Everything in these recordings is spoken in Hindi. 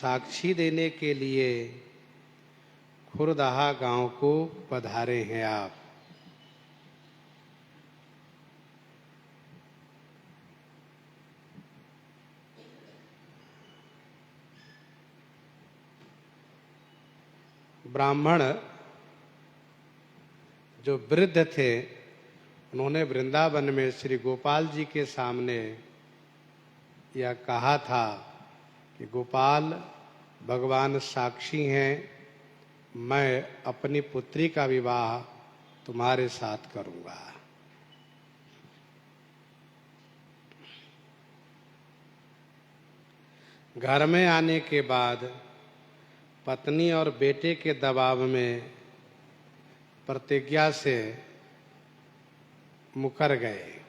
साक्षी देने के लिए खुरदहा गांव को पधारे हैं आप। ब्राह्मण जो वृद्ध थे, उन्होंने वृंदावन में श्री गोपाल जी के सामने यह कहा था कि गोपाल, भगवान साक्षी हैं, मैं अपनी पुत्री का विवाह तुम्हारे साथ करूंगा। घर में आने के बाद पत्नी और बेटे के दबाव में प्रतिज्ञा से मुकर गए,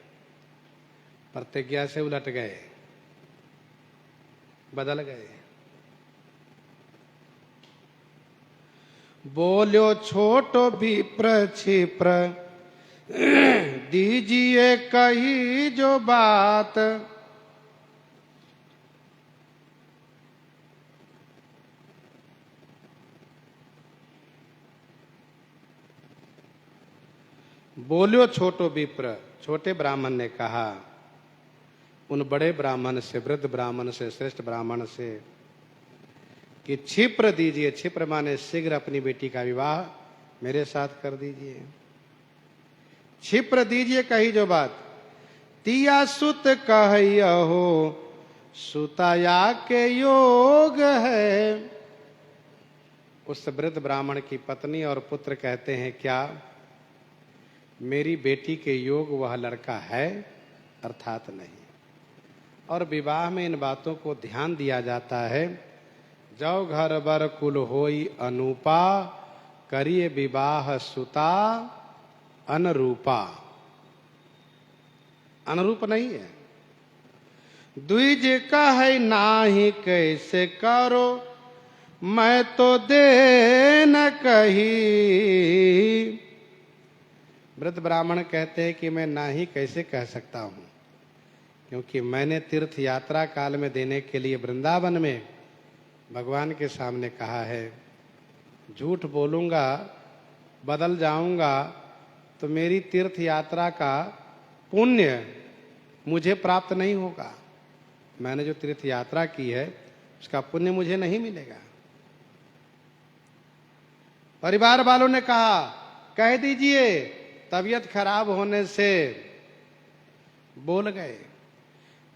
प्रतिज्ञा से उलट गए, बदल गए। बोलो छोटो विप्र क्षिप्र, दीजिए कही जो बात, बोलो छोटो विप्र, छोटे ब्राह्मण ने कहा उन बड़े ब्राह्मण से, वृद्ध ब्राह्मण से, श्रेष्ठ ब्राह्मण से कि क्षिप्र दीजिए, क्षिप्र माने शीघ्र अपनी बेटी का विवाह मेरे साथ कर दीजिए, क्षिप्र दीजिए कही जो बात। तिया सुत कहियो सुताया के योग है। उस वृद्ध ब्राह्मण की पत्नी और पुत्र कहते हैं, क्या मेरी बेटी के योग वह लड़का है? अर्थात नहीं। और विवाह में इन बातों को ध्यान दिया जाता है। जौ घर बर कुल होई अनुपा, करिए विवाह सुता अनुरूपा। अनुरूप नहीं है। द्विज कहे नाही कैसे करो, मैं तो दे न कही। वृद्ध ब्राह्मण कहते हैं कि मैं ना ही कैसे कह सकता हूं, क्योंकि मैंने तीर्थ यात्रा काल में देने के लिए वृंदावन में भगवान के सामने कहा है। झूठ बोलूंगा, बदल जाऊंगा तो मेरी तीर्थ यात्रा का पुण्य मुझे प्राप्त नहीं होगा। मैंने जो तीर्थ यात्रा की है उसका पुण्य मुझे नहीं मिलेगा। परिवार वालों ने कहा, कह दीजिए, तबीयत खराब होने से बोल गए।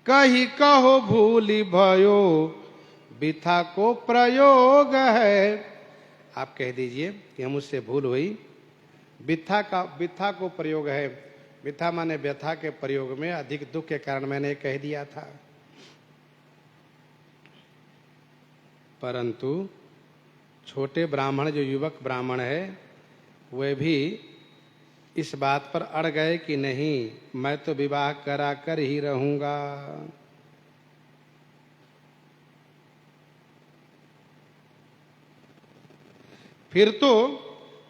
कही कहो भूली भयो, बिथा को प्रयोग है। आप कह दीजिए कि हम उससे भूल हुई, बिथा को प्रयोग है। बिथा माने व्यथा के प्रयोग में अधिक दुख के कारण मैंने कह दिया था। परंतु छोटे ब्राह्मण, जो युवक ब्राह्मण है, वे भी इस बात पर अड़ गए कि नहीं, मैं तो विवाह करा कर ही रहूंगा। फिर तो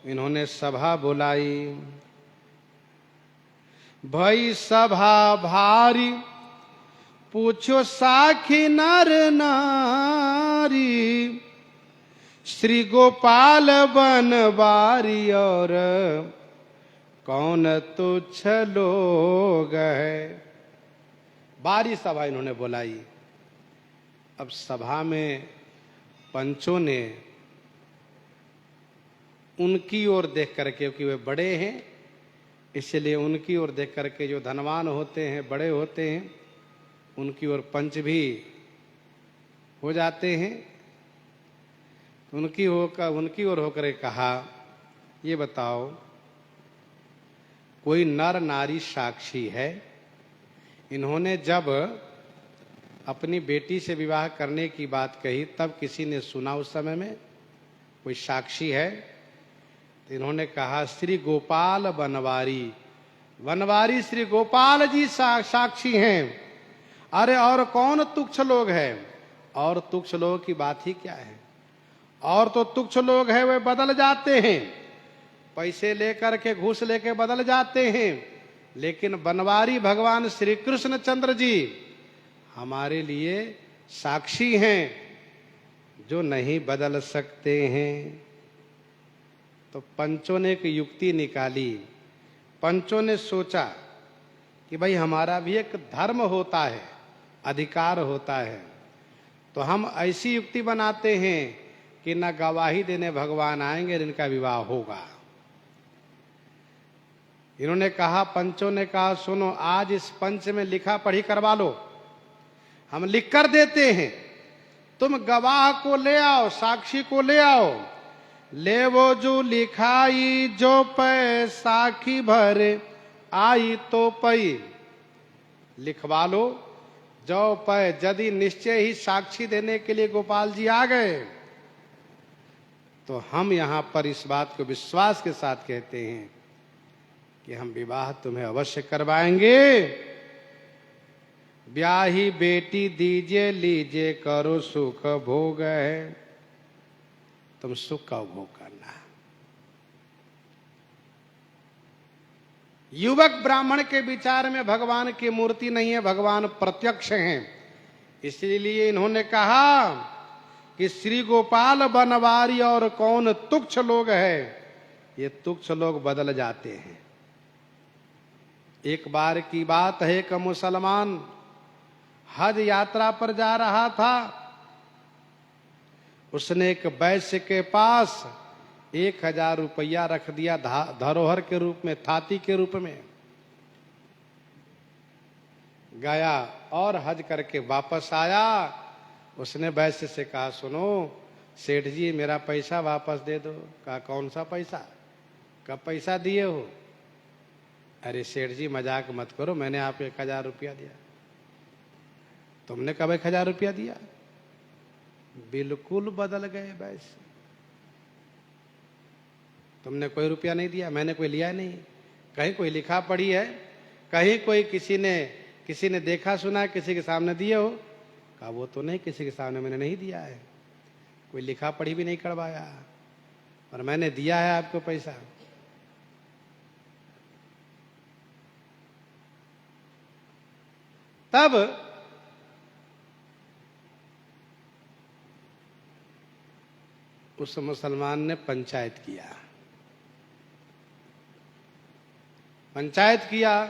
इन्होंने सभा बुलाई। भई सभा भारी, पूछो साखी नर नारी। श्री गोपाल बनवारी और कौन तुच्छ लोग है। बारी सभा इन्होंने बुलाई। अब सभा में पंचों ने उनकी ओर देख करके, क्योंकि वे बड़े हैं इसलिए उनकी ओर देख करके, जो धनवान होते हैं, बड़े होते हैं, उनकी ओर पंच भी हो जाते हैं। उनकी ओर होकर कहा, ये बताओ, कोई नर नारी साक्षी है? इन्होंने जब अपनी बेटी से विवाह करने की बात कही तब किसी ने सुना उस समय में? कोई साक्षी है? तो इन्होंने कहा, श्री गोपाल बनवारी, बनवारी श्री गोपाल जी साक्षी हैं। अरे और कौन तुच्छ लोग हैं? और तुच्छ लोगों की बात ही क्या है? और तो तुच्छ लोग हैं, वे बदल जाते हैं, पैसे लेकर के, घूस लेके बदल जाते हैं, लेकिन बनवारी भगवान श्री कृष्ण चंद्र जी हमारे लिए साक्षी हैं। जो नहीं बदल सकते हैं। तो पंचों ने एक युक्ति निकाली। पंचों ने सोचा कि भाई हमारा भी एक धर्म होता है, अधिकार होता है, तो हम ऐसी युक्ति बनाते हैं कि न गवाही देने भगवान आएंगे, इनका विवाह होगा। इन्होंने कहा, पंचों ने कहा, सुनो, आज इस पंच में लिखा पढ़ी करवा लो, हम लिख कर देते हैं, तुम गवाह को ले आओ, साक्षी को ले आओ, ले वो जो लिखाई, जो पै साखी भर आई तो पई। लिखवा लो, जो पै, यदि निश्चय ही साक्षी देने के लिए गोपाल जी आ गए तो हम यहां पर इस बात को विश्वास के साथ कहते हैं कि हम विवाह तुम्हें अवश्य करवाएंगे। ब्याही बेटी दीजिए लीजिए, करो सुख भोग है, तुम सुख का उपभोग करना। युवक ब्राह्मण के विचार में भगवान की मूर्ति नहीं है, भगवान प्रत्यक्ष हैं। इसलिए इन्होंने कहा कि श्री गोपाल बनवारी और कौन तुच्छ लोग है, ये तुच्छ लोग बदल जाते हैं। एक बार की बात है, एक मुसलमान हज यात्रा पर जा रहा था। उसने एक वैश्य के पास 1000 रुपया रख दिया धरोहर के रूप में, थाती के रूप में। गया और हज करके वापस आया। उसने वैश्य से कहा, सुनो सेठ जी, मेरा पैसा वापस दे दो। कहा, कौन सा पैसा? कब पैसा दिए हो? अरे सेठ जी मजाक मत करो, मैंने आपको 1000 रुपया दिया। तुमने कब 1000 रुपया दिया? बिल्कुल बदल गए वैसे। तुमने कोई रुपया नहीं दिया? मैंने कोई लिया नहीं। कहीं कोई लिखा पढ़ी है? कहीं कोई किसी ने देखा सुना किसी के सामने दिए हो? कहा, वो तो नहीं, किसी के सामने मैंने नहीं दिया है, कोई लिखा पढ़ी भी नहीं करवाया, और मैंने दिया है आपको पैसा। तब उस मुसलमान ने पंचायत किया। पंचायत किया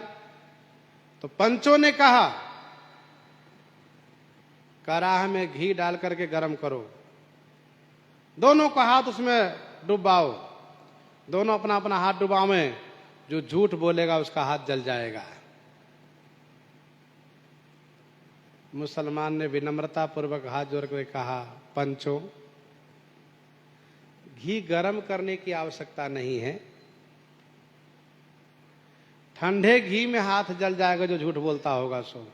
तो पंचों ने कहा, कराह में घी डाल करके गर्म करो, दोनों का हाथ उसमें डुबाओ, दोनों अपना अपना हाथ डुबाओ, जो झूठ बोलेगा उसका हाथ जल जाएगा। मुसलमान ने विनम्रता पूर्वक हाथ जोड़ कर कहा, पंचों, घी गर्म करने की आवश्यकता नहीं है, ठंडे घी में हाथ जल जाएगा जो झूठ बोलता होगा सो।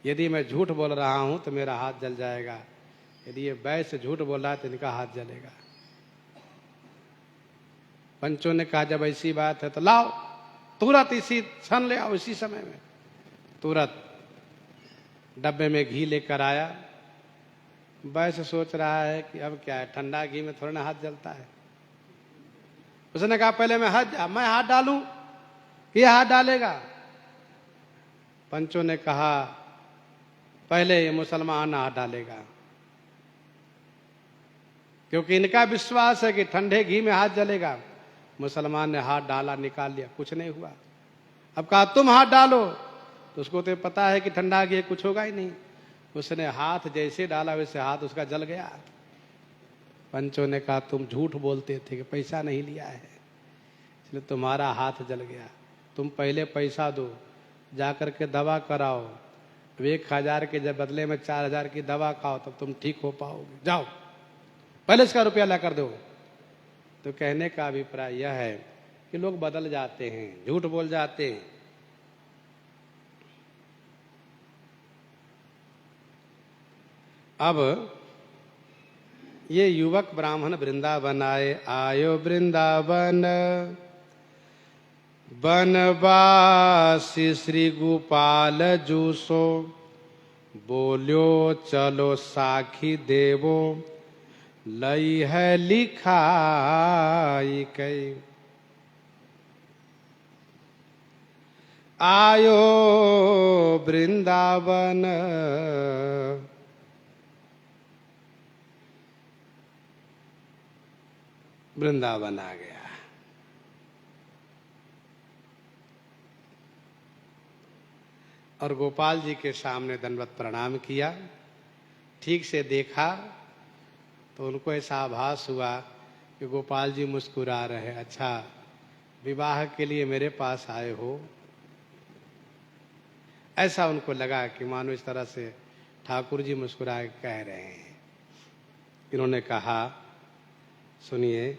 यदि मैं झूठ बोल रहा हूं तो मेरा हाथ जल जाएगा, यदि ये वैश्य झूठ बोल रहा है तो इनका हाथ जलेगा। पंचों ने कहा, जब ऐसी बात है तो लाओ, तुरंत इसी क्षण ले आओ, इसी समय में। तुरंत डब्बे में घी लेकर आया। वैश्य सोच रहा है कि अब क्या है, ठंडा घी में थोड़ा ना हाथ जलता है। उसने कहा, पहले मैं हाथ डालूं कि ये हाथ डालेगा? पंचों ने कहा, पहले ये मुसलमान हाथ डालेगा, क्योंकि इनका विश्वास है कि ठंडे घी में हाथ जलेगा। मुसलमान ने हाथ डाला, निकाल लिया, कुछ नहीं हुआ। अब कहा, तुम हाथ डालो, तो उसको तो पता है कि ठंडा घी कुछ होगा ही नहीं। उसने हाथ जैसे डाला वैसे हाथ उसका जल गया। पंचों ने कहा, तुम झूठ बोलते थे कि पैसा नहीं लिया है, इसलिए तुम्हारा हाथ जल गया। तुम पहले पैसा दो, जाकर के दवा कराओ, 1000 के जब बदले में 4000 की दवा खाओ, तब तुम ठीक हो पाओगे। जाओ, पहले इसका रुपया ला कर दो। तो कहने का अभिप्राय यह है कि लोग बदल जाते हैं, झूठ बोल जाते हैं। अब ये युवक ब्राह्मण वृंदावन आए। आयो वृंदावन बनवासी श्री गोपाल जूसो, बोल्यो चलो साखी देवो, लई है लिखाई कई। आयो वृंदावन वृंदावन आ गया। और गोपाल जी के सामने दंडवत प्रणाम किया। ठीक से देखा तो उनको ऐसा आभास हुआ कि गोपाल जी मुस्कुरा रहे। अच्छा, विवाह के लिए मेरे पास आए हो, ऐसा उनको लगा कि मानो इस तरह से ठाकुर जी मुस्कुरा के कह रहे हैं। इन्होंने कहा, सुनिए,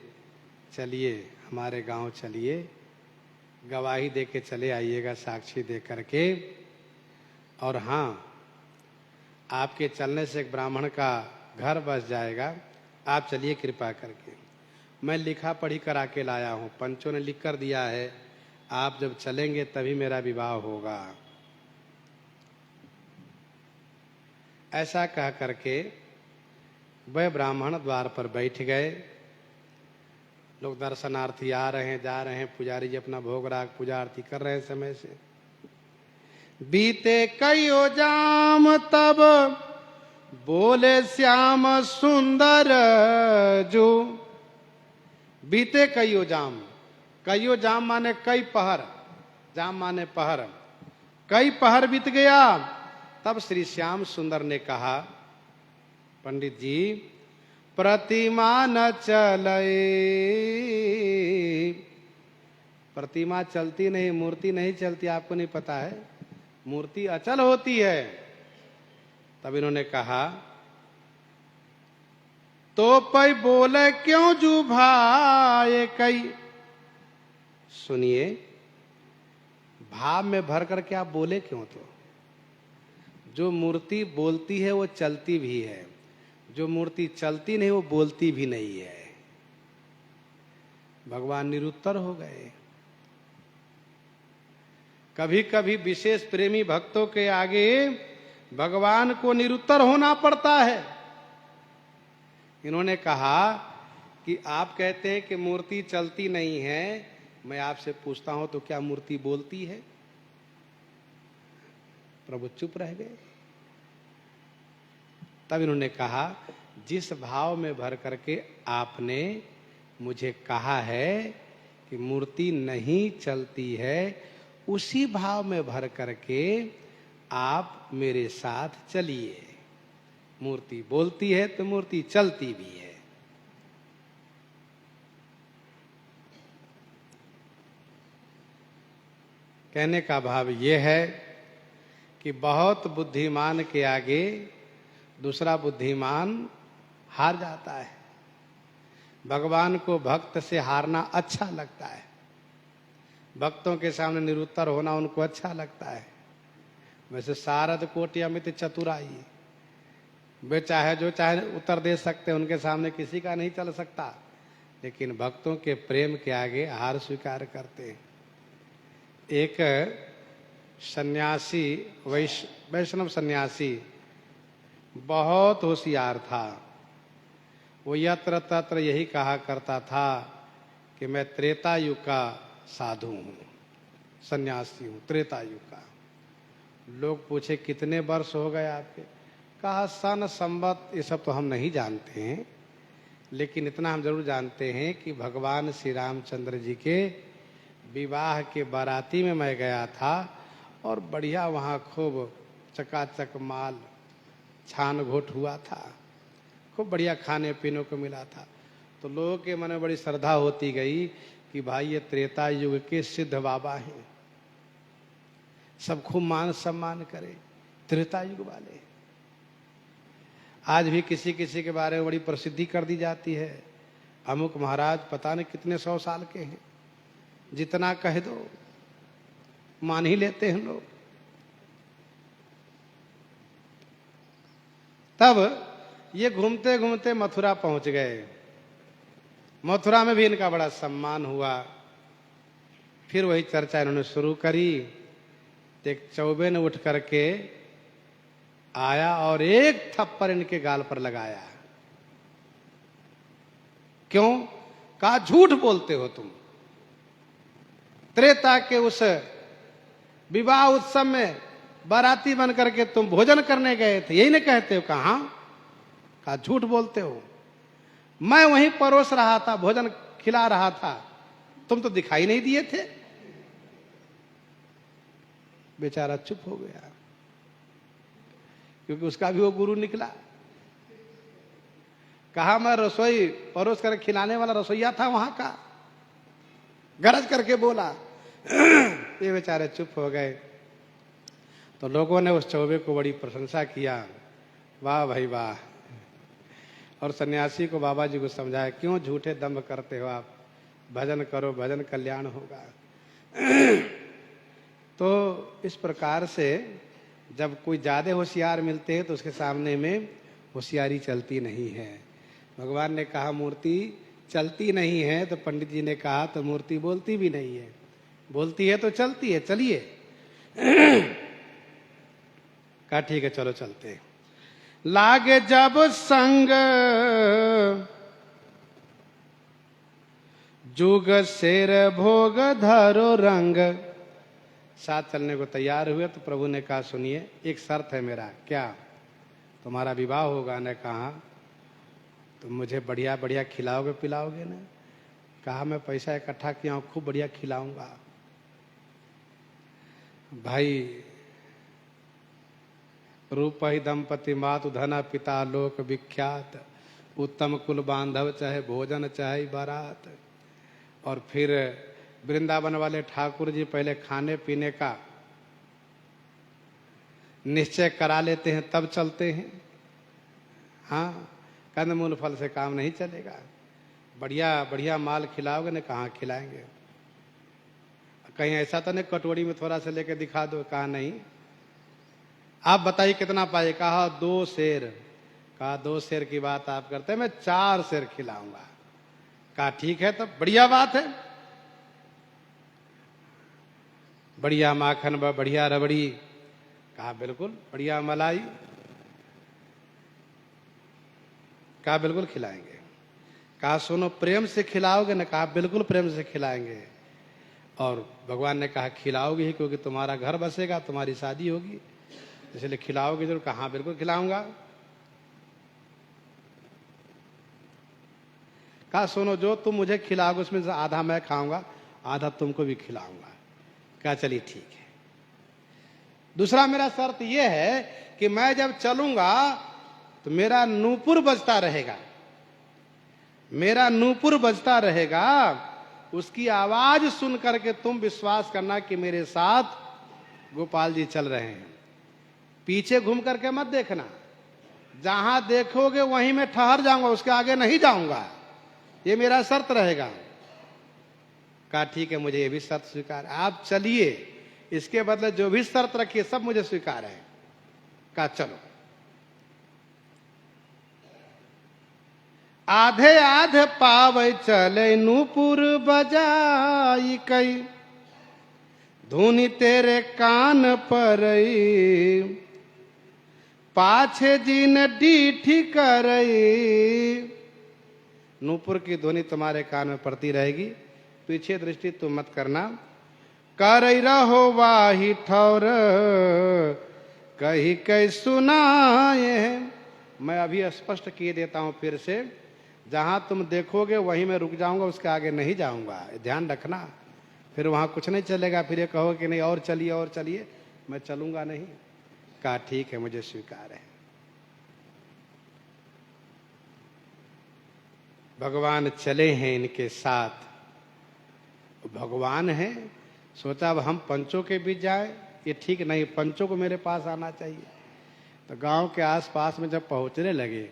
चलिए हमारे गांव चलिए, गवाही दे के चले आइएगा, साक्षी दे करके। और हाँ, आपके चलने से एक ब्राह्मण का घर बस जाएगा, आप चलिए कृपा करके। मैं लिखा पढ़ी करा के लाया हूँ, पंचों ने लिख कर दिया है, आप जब चलेंगे तभी मेरा विवाह होगा। ऐसा कह करके वह ब्राह्मण द्वार पर बैठ गए। लोग दर्शनार्थी आ रहे हैं, जा रहे हैं, पुजारी जी अपना भोग राग पूजा आरती कर रहे हैं समय से। बीते कईयो जाम तब बोले श्याम सुंदर जो। बीते कईयो जाम, कईयो जाम माने कई पहर, जाम माने पहर। कई पहर बीत गया, तब श्री श्याम सुंदर ने कहा, पंडित जी, प्रतिमा न चले। प्रतिमा चलती नहीं, मूर्ति नहीं चलती, आपको नहीं पता है? मूर्ति अचल होती है। तब इन्होंने कहा, तो पै बोले क्यों जू भाए कई। सुनिए, भाव में भर करके आप बोले क्यों? तो जो मूर्ति बोलती है वो चलती भी है, जो मूर्ति चलती नहीं वो बोलती भी नहीं है। भगवान निरुत्तर हो गए। कभी कभी विशेष प्रेमी भक्तों के आगे भगवान को निरुत्तर होना पड़ता है। इन्होंने कहा कि आप कहते हैं कि मूर्ति चलती नहीं है, मैं आपसे पूछता हूं तो क्या मूर्ति बोलती है? प्रभु चुप रह गए। तब इन्होंने कहा, जिस भाव में भर करके आपने मुझे कहा है कि मूर्ति नहीं चलती है, उसी भाव में भर करके आप मेरे साथ चलिए। मूर्ति बोलती है तो मूर्ति चलती भी है। कहने का भाव यह है कि बहुत बुद्धिमान के आगे दूसरा बुद्धिमान हार जाता है। भगवान को भक्त से हारना अच्छा लगता है, भक्तों के सामने निरुत्तर होना उनको अच्छा लगता है। वैसे सारद कोटि अमित चतुराई, वे चाहे जो चाहे उत्तर दे सकते, उनके सामने किसी का नहीं चल सकता, लेकिन भक्तों के प्रेम के आगे हार स्वीकार करते हैं। एक सन्यासी, वैष्णव सन्यासी बहुत होशियार था। वो यत्र तत्र यही कहा करता था कि मैं त्रेता युग का साधु हूँ, सन्यासी हूँ, त्रेता युग का। लोग पूछे कितने वर्ष हो गए आपके? कहा सन संवत ये सब तो हम नहीं जानते हैं, लेकिन इतना हम जरूर जानते हैं कि भगवान श्री रामचंद्र जी के विवाह के बाराती में मैं गया था और बढ़िया वहाँ खूब चकाचक माल छान घोट हुआ था, खूब बढ़िया खाने पीने को मिला था। तो लोगों के मन में बड़ी श्रद्धा होती गई कि भाई ये त्रेता युग के सिद्ध बाबा हैं, सब खूब मान सम्मान करे, त्रेता युग वाले। आज भी किसी किसी के बारे में बड़ी प्रसिद्धि कर दी जाती है, अमुक महाराज पता नहीं कितने 100 साल के हैं, जितना कह दो मान ही लेते हैं लोग। तब ये घूमते घूमते मथुरा पहुंच गए। मथुरा में भी इनका बड़ा सम्मान हुआ। फिर वही चर्चा इन्होंने शुरू करी। एक चौबे ने उठ करके आया और एक थप्पड़ इनके गाल पर लगाया। क्यों? कहा झूठ बोलते हो तुम, त्रेता के उस विवाह उत्सव में बाराती बन करके तुम भोजन करने गए थे, यही नहीं कहते हो? कहा झूठ बोलते हो, मैं वहीं परोस रहा था, भोजन खिला रहा था, तुम तो दिखाई नहीं दिए थे। बेचारा चुप हो गया, क्योंकि उसका भी वो गुरु निकला। कहा मैं रसोई परोस कर खिलाने वाला रसोईया था वहां का, गरज करके बोला। ये बेचारे चुप हो गए। तो लोगों ने उस चौबे को बड़ी प्रशंसा किया, वाह भाई वाह। और सन्यासी को बाबा जी को समझाया, क्यों झूठे दम्भ करते हो आप, भजन करो, भजन कल्याण होगा। तो इस प्रकार से जब कोई ज्यादा होशियार मिलते हैं तो उसके सामने में होशियारी चलती नहीं है। भगवान ने कहा मूर्ति चलती नहीं है, तो पंडित जी ने कहा तो मूर्ति बोलती भी नहीं है, बोलती है तो चलती है, चलिए। कहा ठीक है चलो चलते हैं। लागे जब संग जुग शेर भोग धरो रंग। साथ चलने को तैयार हुए तो प्रभु ने कहा सुनिए, एक शर्त है मेरा। क्या? तुम्हारा विवाह होगा ना? कहा तुम मुझे बढ़िया बढ़िया खिलाओगे पिलाओगे ना? कहा मैं पैसा इकट्ठा किया हूं, खूब बढ़िया खिलाऊंगा। भाई रूप ही दंपति मातु धना पिता लोक विख्यात, उत्तम कुल बांधव चाहे भोजन चाहे बारात। और फिर वृंदावन वाले ठाकुर जी पहले खाने पीने का निश्चय करा लेते हैं तब चलते हैं। हाँ, कंदमूल फल से काम नहीं चलेगा। बढ़िया बढ़िया माल खिलाओगे ना? कहाँ खिलाएंगे। कहीं ऐसा तो नहीं कटोरी में थोड़ा सा लेके दिखा दो? कहा नहीं। आप बताइए कितना पाए? कहा 2 शेर। कहा 2 शेर की बात आप करते हैं, मैं 4 शेर खिलाऊंगा। कहा ठीक है, तो बढ़िया बात है। बढ़िया माखन व बढ़िया रबड़ी। कहा बिल्कुल। बढ़िया मलाई। कहा बिल्कुल खिलाएंगे। कहा सुनो प्रेम से खिलाओगे ना? कहा बिल्कुल प्रेम से खिलाएंगे। और भगवान ने कहा खिलाओगे ही, क्योंकि तुम्हारा घर बसेगा, तुम्हारी शादी होगी, इसलिए खिलाओगे जरूर। कहा बिल्कुल खिलाऊंगा। कहा सुनो जो तुम मुझे खिलाओगे उसमें से आधा मैं खाऊंगा, आधा तुमको भी खिलाऊंगा। कहा चलिए ठीक है। दूसरा मेरा शर्त यह है कि मैं जब चलूंगा तो मेरा नूपुर बजता रहेगा, मेरा नूपुर बजता रहेगा। उसकी आवाज सुन करके तुम विश्वास करना कि मेरे साथ गोपाल जी चल रहे हैं। पीछे घूम करके मत देखना, जहां देखोगे वहीं मैं ठहर जाऊंगा, उसके आगे नहीं जाऊंगा। ये मेरा शर्त रहेगा। कहा ठीक है, मुझे ये भी शर्त स्वीकार है। आप चलिए, इसके बदले जो भी शर्त रखिए सब मुझे स्वीकार है। कहा चलो। आधे आधे पावे चले नूपुर बजाई कई, धुनी तेरे कान पर पाछे जिन डीठी करई। नूपुर की ध्वनि तुम्हारे कान में पड़ती रहेगी, पीछे दृष्टि तुम मत करना। करई रहो वाही ठौर कही कई सुनाए। मैं अभी स्पष्ट किए देता हूं फिर से, जहां तुम देखोगे वहीं मैं रुक जाऊंगा, उसके आगे नहीं जाऊंगा। ध्यान रखना, फिर वहां कुछ नहीं चलेगा। फिर ये कहो कि नहीं और चलिए और चलिए, मैं चलूंगा नहीं। कहा ठीक है, मुझे स्वीकार है। भगवान चले हैं इनके साथ। भगवान है, सोचा अब हम पंचों के बीच जाए, ये ठीक नहीं, पंचों को मेरे पास आना चाहिए। तो गांव के आसपास में जब पहुंचने लगे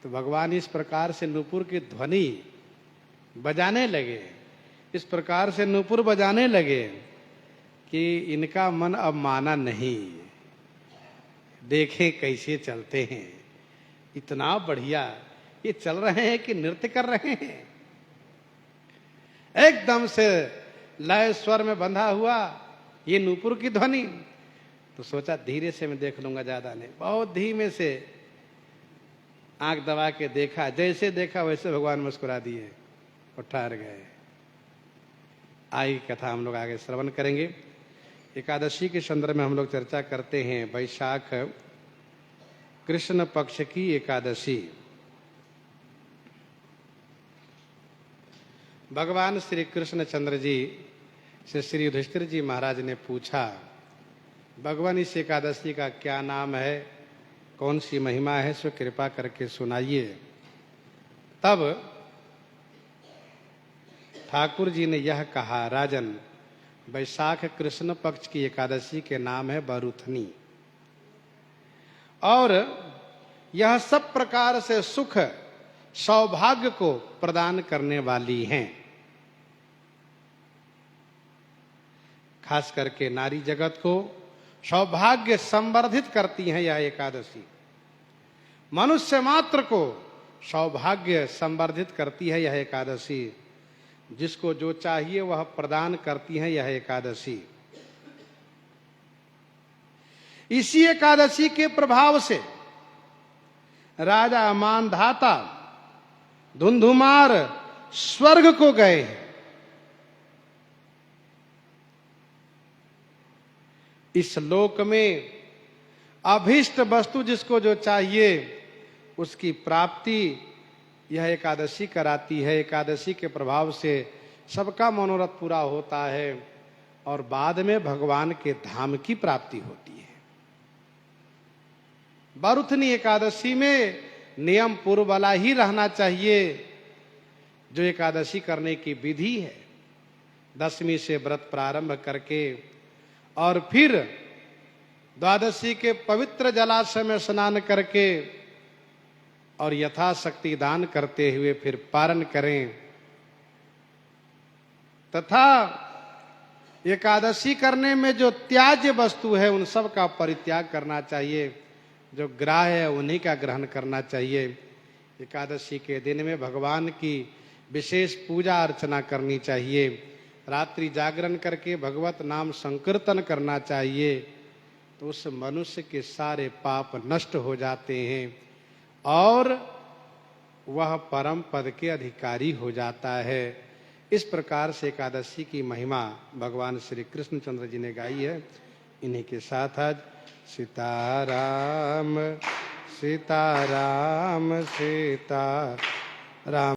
तो भगवान इस प्रकार से नूपुर की ध्वनि बजाने लगे, इस प्रकार से नूपुर बजाने लगे कि इनका मन अब माना नहीं। देखें कैसे चलते हैं, इतना बढ़िया ये चल रहे हैं कि नृत्य कर रहे हैं। एकदम से लय स्वर में बंधा हुआ ये नूपुर की ध्वनि। तो सोचा धीरे से मैं देख लूंगा, ज्यादा नहीं। बहुत धीमे से आंख दबा के देखा, जैसे देखा वैसे भगवान मुस्कुरा दिए और ठहर गए। आई कथा हम लोग आगे श्रवण करेंगे। एकादशी के संदर्भ में हम लोग चर्चा करते हैं। वैशाख कृष्ण पक्ष की एकादशी। भगवान श्री कृष्णचंद्र जी से श्री युधिष्ठिर जी महाराज ने पूछा, भगवान इस एकादशी का क्या नाम है, कौन सी महिमा है, सो कृपा करके सुनाइए। तब ठाकुर जी ने यह कहा, राजन, वैशाख कृष्ण पक्ष की एकादशी के नाम है बरुथनी, और यह सब प्रकार से सुख सौभाग्य को प्रदान करने वाली हैं। खास करके नारी जगत को सौभाग्य संवर्धित करती है यह एकादशी। मनुष्य मात्र को सौभाग्य संवर्धित करती है यह एकादशी। जिसको जो चाहिए वह प्रदान करती है यह एकादशी। इसी एकादशी के प्रभाव से राजा मानधाता धुंधुमार स्वर्ग को गए हैं। इस लोक में अभीष्ट वस्तु जिसको जो चाहिए उसकी प्राप्ति यह एकादशी कराती है। एकादशी के प्रभाव से सबका मनोरथ पूरा होता है और बाद में भगवान के धाम की प्राप्ति होती है। बरुथनी एकादशी में नियम पूर्व वाला ही रहना चाहिए जो एकादशी करने की विधि है। दशमी से व्रत प्रारंभ करके और फिर द्वादशी के पवित्र जलाशय में स्नान करके और यथाशक्ति दान करते हुए फिर पारण करें, तथा एकादशी करने में जो त्याज्य वस्तु है उन सब का परित्याग करना चाहिए। जो ग्राह्य है उन्हीं का ग्रहण करना चाहिए। एकादशी के दिन में भगवान की विशेष पूजा अर्चना करनी चाहिए। रात्रि जागरण करके भगवत नाम संकीर्तन करना चाहिए, तो उस मनुष्य के सारे पाप नष्ट हो जाते हैं और वह परम पद के अधिकारी हो जाता है। इस प्रकार से एकादशी की महिमा भगवान श्री कृष्णचंद्र जी ने गाई है। इन्हीं के साथ आज सीताराम सीताराम सीताराम।